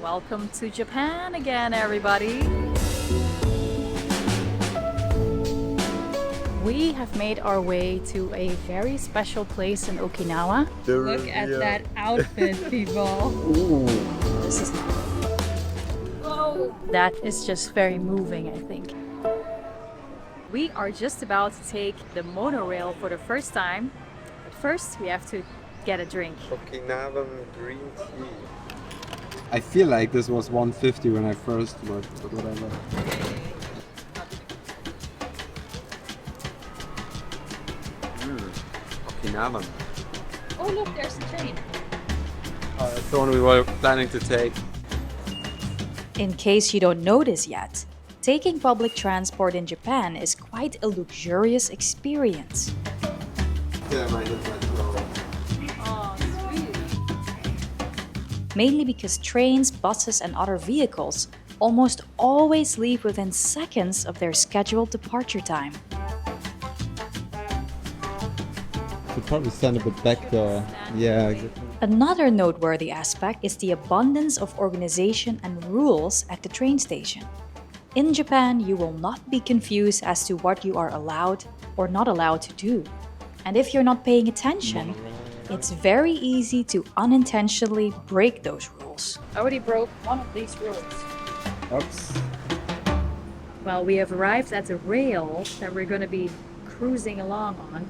Welcome to Japan again, everybody! We have made our way to a very special place in Okinawa. Look at that outfit, people! Ooh. This is... Whoa! That is just very moving, I think. We are just about to take the monorail for the first time. But first, we have to get a drink. Okinawan green tea. I feel like this was 150 when I first looked, but whatever. Okinawan. Oh look, there's the train. That's the one we were planning to take. In case you don't know this yet, taking public transport in Japan is quite a luxurious experience. Yeah, mine is my throat. Mainly because trains, buses and other vehicles almost always leave within seconds of their scheduled departure time. Should probably stand a bit back though. Yeah, exactly. Another noteworthy aspect is the abundance of organization and rules at the train station. In Japan, you will not be confused as to what you are allowed or not allowed to do. And if you're not paying attention, it's very easy to unintentionally break those rules. I already broke one of these rules. Oops. Well, we have arrived at the rail that we're going to be cruising along on.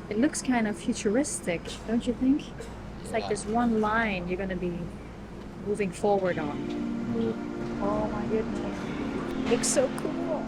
It looks kind of futuristic, don't you think? It's like this one line you're going to be moving forward on. Oh my goodness. It looks so cool.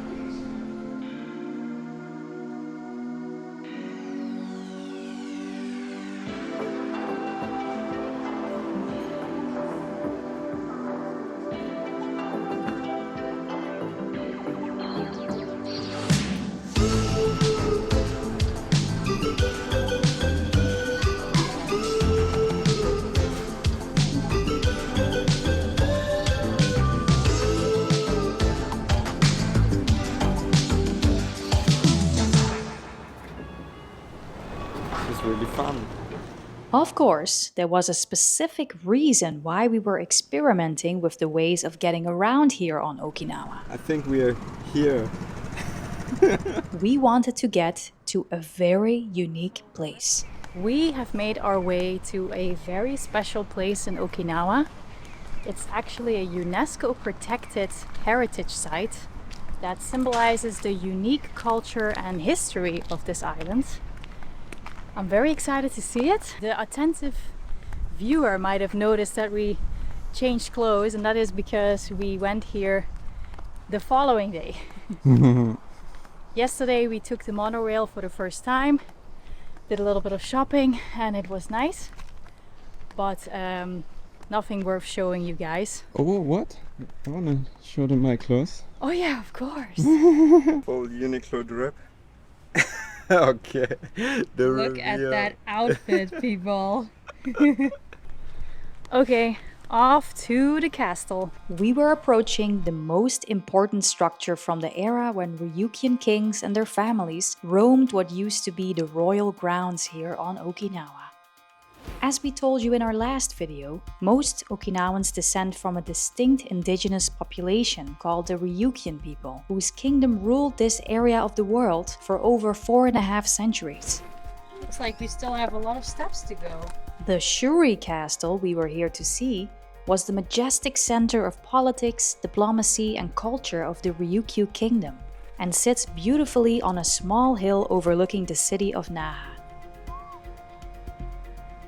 Really fun. Of course, there was a specific reason why we were experimenting with the ways of getting around here on Okinawa. I think we're here. We wanted to get to a very unique place. We have made our way to a very special place in Okinawa. It's actually a UNESCO protected heritage site that symbolizes the unique culture and history of this island. I'm very excited to see it. The attentive viewer might have noticed that we changed clothes, and that is because we went here the following day. Yesterday we took the monorail for the first time, did a little bit of shopping, and it was nice, but nothing worth showing you guys. Oh, what? I wanna show them my clothes. Oh yeah, of course. Full Uniqlo drip. Okay. Look at that outfit, people. Okay, off to the castle. We were approaching the most important structure from the era when Ryukyuan kings and their families roamed what used to be the royal grounds here on Okinawa. As we told you in our last video, most Okinawans descend from a distinct indigenous population called the Ryukyuan people, whose kingdom ruled this area of the world for over 4.5 centuries. Looks like we still have a lot of steps to go. The Shuri Castle we were here to see was the majestic center of politics, diplomacy and culture of the Ryukyu kingdom, and sits beautifully on a small hill overlooking the city of Naha.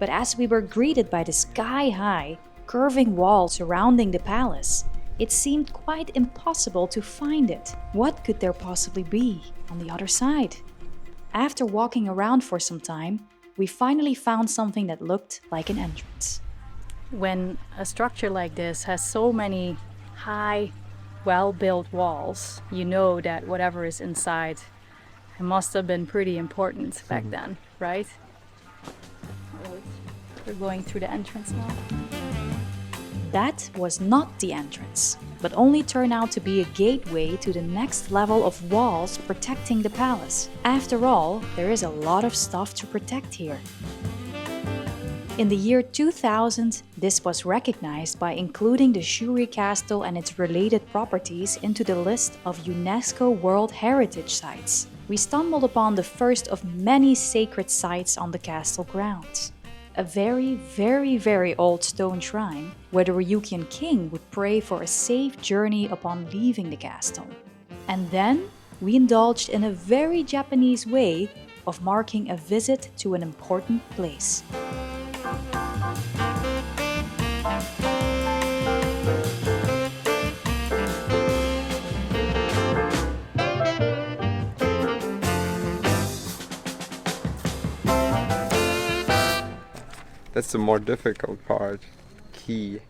But as we were greeted by the sky-high, curving wall surrounding the palace, it seemed quite impossible to find it. What could there possibly be on the other side? After walking around for some time, we finally found something that looked like an entrance. When a structure like this has so many high, well-built walls, you know that whatever is inside, it must have been pretty important back then, right? We're going through the entrance now. That was not the entrance, but only turned out to be a gateway to the next level of walls protecting the palace. After all, there is a lot of stuff to protect here. In the year 2000, this was recognized by including the Shuri Castle and its related properties into the list of UNESCO World Heritage Sites. We stumbled upon the first of many sacred sites on the castle grounds. A very, very, very old stone shrine where the Ryukyuan king would pray for a safe journey upon leaving the castle. And then we indulged in a very Japanese way of marking a visit to an important place. That's the more difficult part. Key.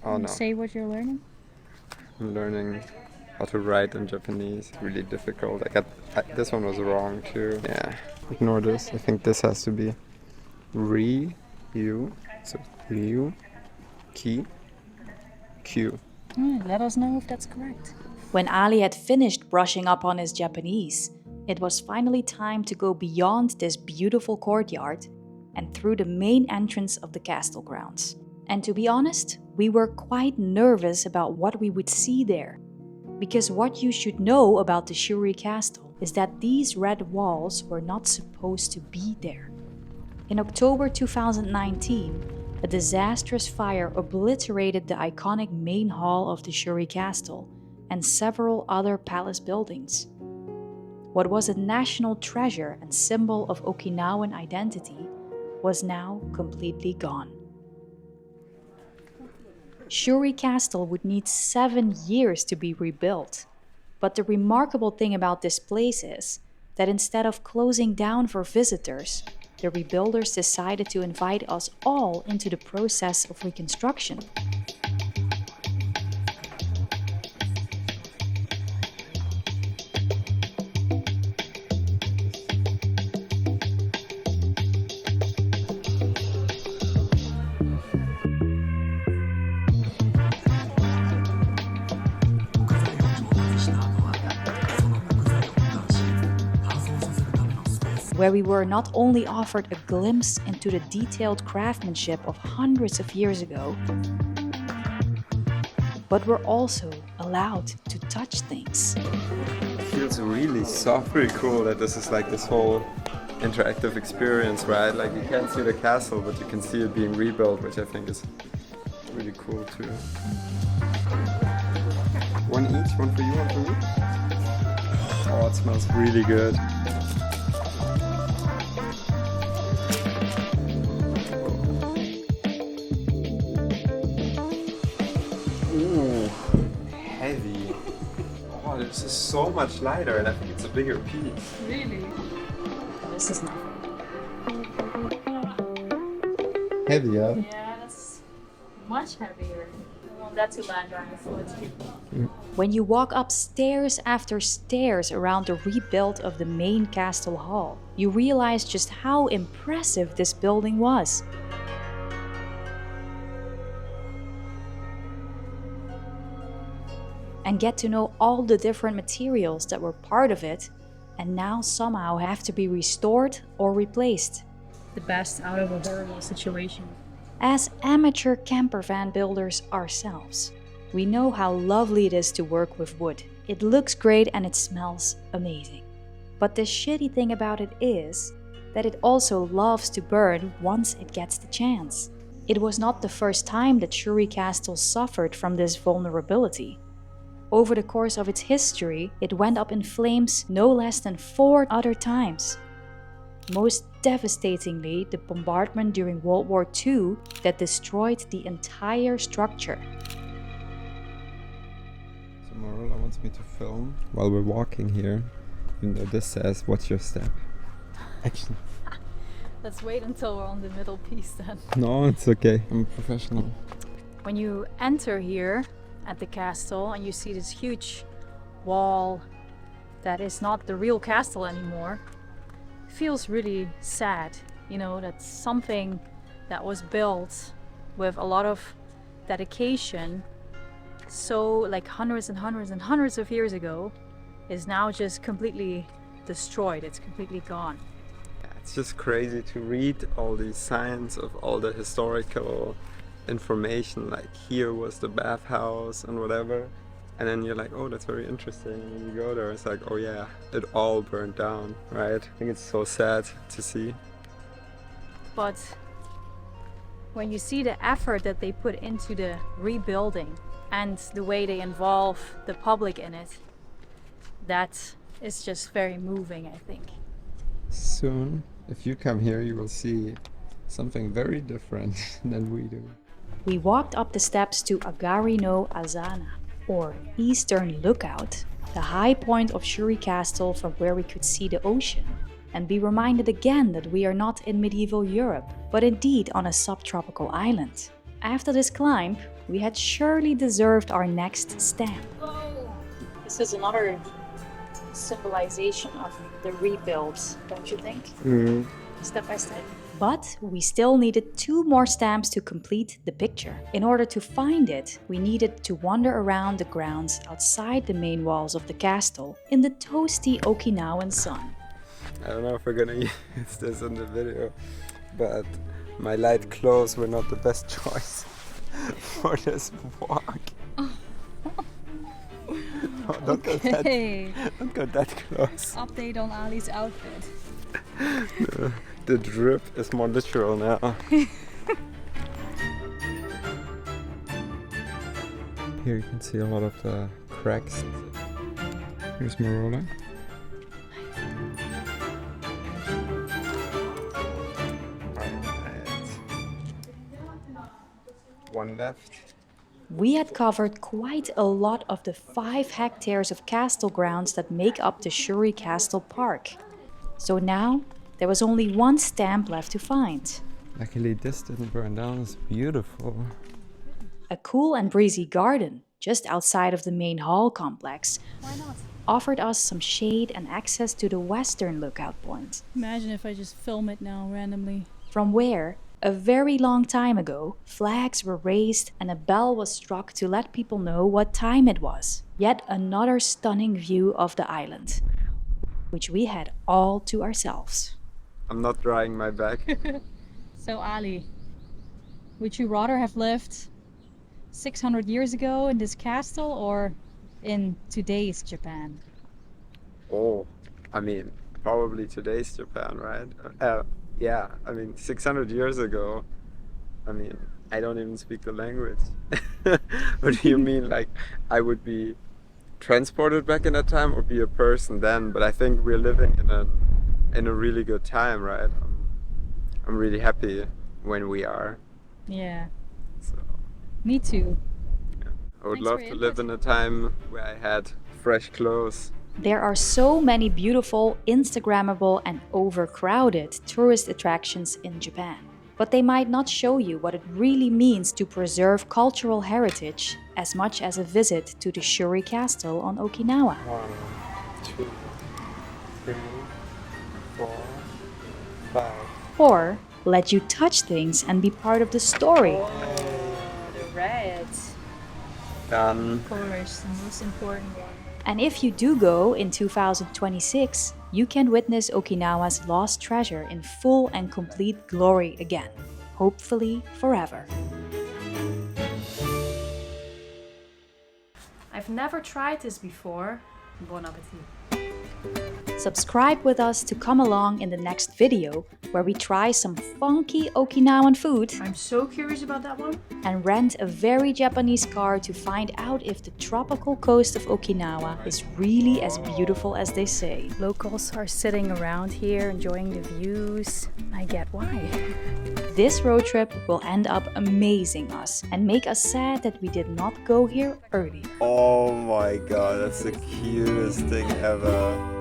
Oh no. Say what you're learning? I'm learning how to write in Japanese. It's really difficult. This one was wrong too. Yeah. Ignore this. I think this has to be Ryu. So Ryu, Ki, Q. Let us know if that's correct. When Ali had finished brushing up on his Japanese, it was finally time to go beyond this beautiful courtyard and through the main entrance of the castle grounds. And to be honest, we were quite nervous about what we would see there. Because what you should know about the Shuri Castle is that these red walls were not supposed to be there. In October 2019, a disastrous fire obliterated the iconic main hall of the Shuri Castle and several other palace buildings. What was a national treasure and symbol of Okinawan identity was now completely gone. Shuri Castle would need 7 years to be rebuilt. But the remarkable thing about this place is that instead of closing down for visitors, the rebuilders decided to invite us all into the process of reconstruction. Where we were not only offered a glimpse into the detailed craftsmanship of hundreds of years ago, but were also allowed to touch things. It feels really soft, pretty cool that this is like this whole interactive experience, right? Like you can't see the castle, but you can see it being rebuilt, which I think is really cool too. One each, one for you, one for me. Oh, it smells really good. Ooh, heavy. Oh, this is so much lighter, and I think it's a bigger piece. Really? This is not. Heavy, yeah? Yeah, that's much heavier. I want that to land on your foot. When you walk up stairs after stairs around the rebuild of the main castle hall, you realize just how impressive this building was. And get to know all the different materials that were part of it and now somehow have to be restored or replaced. The best out of a horrible situation. As amateur camper van builders ourselves, we know how lovely it is to work with wood. It looks great and it smells amazing. But the shitty thing about it is that it also loves to burn once it gets the chance. It was not the first time that Shuri Castle suffered from this vulnerability. Over the course of its history, it went up in flames no less than 4 other times. Most devastatingly, the bombardment during World War II that destroyed the entire structure. So Marola wants me to film while we're walking here. Even though this says, what's your step? Actually. Let's wait until we're on the middle piece then. No, it's okay. I'm a professional. When you enter here at the castle and you see this huge wall that is not the real castle anymore, it feels really sad. You know, that something that was built with a lot of dedication, so like hundreds and hundreds and hundreds of years ago, is now just completely destroyed. It's completely gone. it's just crazy to read all these signs of all the historical information, like here was the bathhouse and whatever. And then you're like, oh, that's very interesting. And when you go there, it's like, oh yeah, it all burned down, right? I think it's so sad to see. But when you see the effort that they put into the rebuilding and the way they involve the public in it, that is just very moving, I think. Soon, if you come here, you will see something very different than we do. We walked up the steps to Agari no Azana, or Eastern Lookout, the high point of Shuri Castle from where we could see the ocean, and be reminded again that we are not in medieval Europe, but indeed on a subtropical island. After this climb, we had surely deserved our next stamp. Whoa. This is another symbolization of the rebuilds, don't you think? Mm. Step by step. But we still needed 2 more stamps to complete the picture. In order to find it, we needed to wander around the grounds outside the main walls of the castle in the toasty Okinawan sun. I don't know if we're gonna use this in the video, but my light clothes were not the best choice for this walk. No, don't go that close. Update on Ali's outfit. The drip is more literal now. Here you can see a lot of the cracks. Here's Marola. One left. We had covered quite a lot of the 5 hectares of castle grounds that make up the Shuri Castle Park. So now, there was only 1 stamp left to find. Luckily this didn't burn down, it's beautiful. A cool and breezy garden, just outside of the main hall complex, Why not? offered us some shade and access to the western lookout point, Imagine if I just film it now randomly. from where, a very long time ago, flags were raised and a bell was struck to let people know what time it was. Yet another stunning view of the island, which we had all to ourselves. I'm not drying my back. So Ali, would you rather have lived 600 years ago in this castle or in today's Japan? Oh, I mean, probably today's Japan, right? Yeah, I mean, 600 years ago, I mean, I don't even speak the language. What do you mean? Like, I would be transported back in that time or be a person then? But I think we're living in a really good time, right? I'm really happy when we are. Yeah, So me too. I would Thanks love for to your live input. in a time where I had fresh clothes. There are so many beautiful, Instagrammable, and overcrowded tourist attractions in Japan. But they might not show you what it really means to preserve cultural heritage as much as a visit to the Shuri Castle on Okinawa. 1, 2, 3, 4, 5. Or let you touch things and be part of the story. The red. Done. Of course, the most important one. And if you do go in 2026, you can witness Okinawa's lost treasure in full and complete glory again, hopefully forever. I've never tried this before. Bon appetit. Subscribe with us to come along in the next video where we try some funky Okinawan food I'm so curious about that one. and rent a very Japanese car to find out if the tropical coast of Okinawa is really as beautiful as they say. Locals are sitting around here enjoying the views. I get why. This road trip will end up amazing us and make us sad that we did not go here earlier. Oh my god, that's the cutest thing ever.